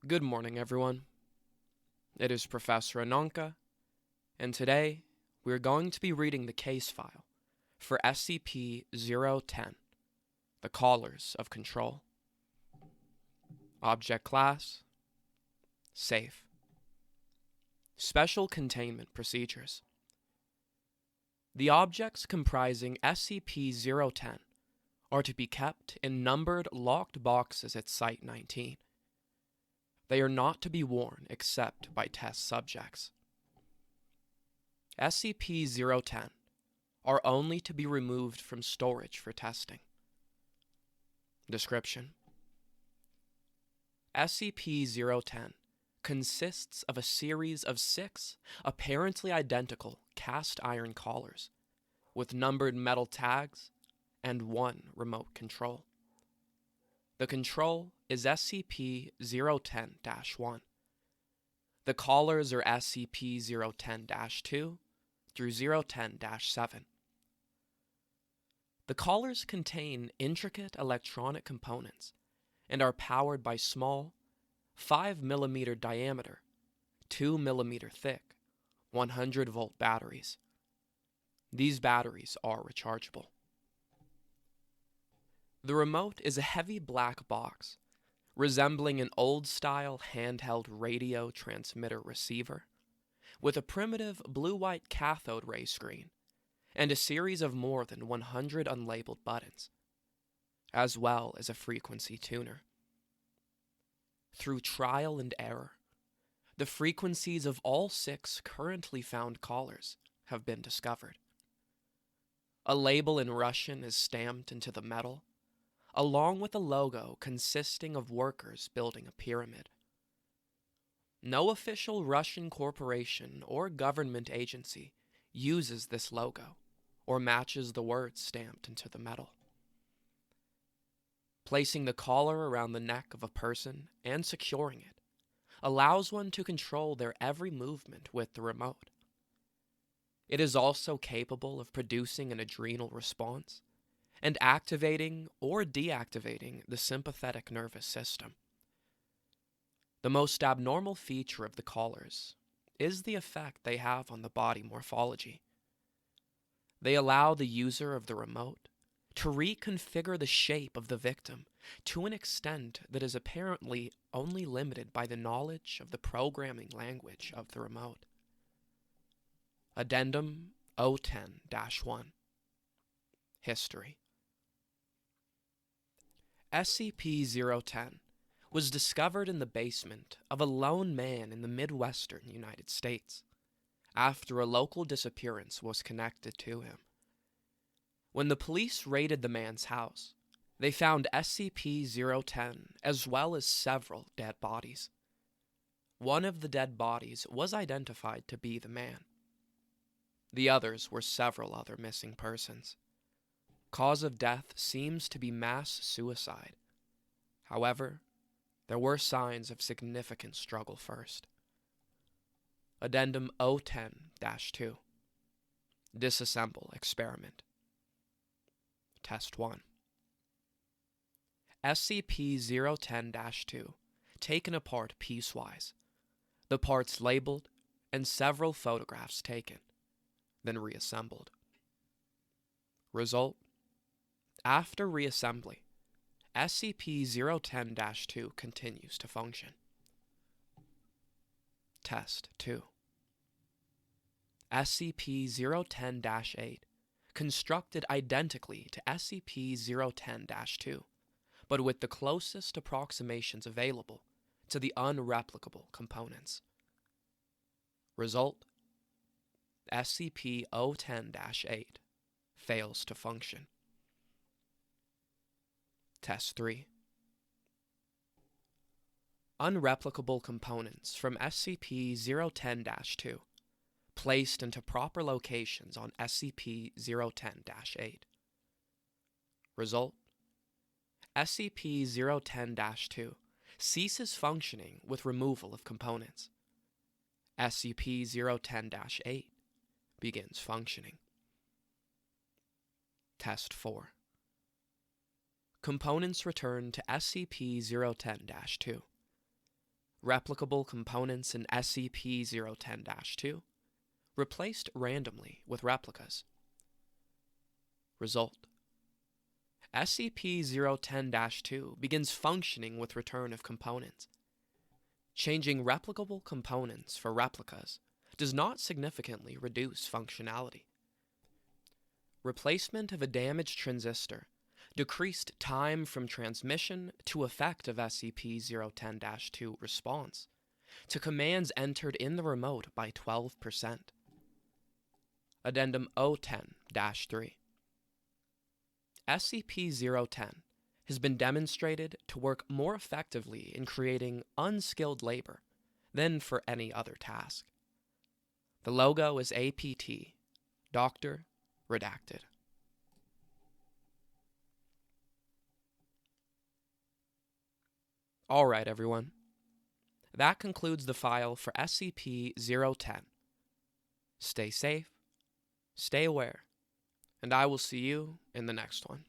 Good morning, everyone. It is Professor Ananka, and today we are going to be reading the case file for SCP-010, the Callers of Control. Object Class: Safe. Special Containment Procedures. The objects comprising SCP-010 are to be kept in numbered locked boxes at Site-19. They are not to be worn except by test subjects. SCP-010 are only to be removed from storage for testing. Description: SCP-010 consists of a series of 6 apparently identical cast iron collars with numbered metal tags and 1 remote control. The control is SCP-010-1. The collars are SCP-010-2 through 010-7. The collars contain intricate electronic components and are powered by small, 5 mm diameter, 2 mm thick, 100-volt batteries. These batteries are rechargeable. The remote is a heavy black box, resembling an old-style handheld radio transmitter receiver, with a primitive blue-white cathode ray screen, and a series of more than 100 unlabeled buttons, as well as a frequency tuner. Through trial and error, the frequencies of all 6 currently found callers have been discovered. A label in Russian is stamped into the metal, along with a logo consisting of workers building a pyramid. No official Russian corporation or government agency uses this logo or matches the words stamped into the metal. Placing the collar around the neck of a person and securing it allows one to control their every movement with the remote. It is also capable of producing an adrenal response and activating or deactivating the sympathetic nervous system. The most abnormal feature of the collars is the effect they have on the body morphology. They allow the user of the remote to reconfigure the shape of the victim to an extent that is apparently only limited by the knowledge of the programming language of the remote. Addendum 010-1. History. SCP-010 was discovered in the basement of a lone man in the Midwestern United States after a local disappearance was connected to him. When the police raided the man's house, they found SCP-010 as well as several dead bodies. One of the dead bodies was identified to be the man. The others were several other missing persons. Cause of death seems to be mass suicide. However, there were signs of significant struggle first. Addendum 010-2. Disassemble experiment. Test 1. SCP-010-2 taken apart piecewise, the parts labeled and several photographs taken, then reassembled. Result: after reassembly, SCP-010-2 continues to function. Test 2. SCP-010-8 constructed identically to SCP-010-2, but with the closest approximations available to the unreplicable components. Result: SCP-010-8 fails to function. Test 3. Unreplicable components from SCP-010-2 placed into proper locations on SCP-010-8. Result: SCP-010-2 ceases functioning with removal of components. SCP-010-8 begins functioning. Test 4. Components return to SCP-010-2. replicable components in SCP-010-2 replaced randomly with replicas. Result: SCP-010-2 begins functioning with return of components. Changing replicable components for replicas does not significantly reduce functionality. Replacement of a damaged transistor decreased time from transmission to effect of SCP-010-2 response to commands entered in the remote by 12%. Addendum 010-3. SCP-010 has been demonstrated to work more effectively in creating unskilled labor than for any other task. The logo is APT, Dr. Redacted. Alright, everyone. That concludes the file for SCP-010. Stay safe, stay aware, and I will see you in the next one.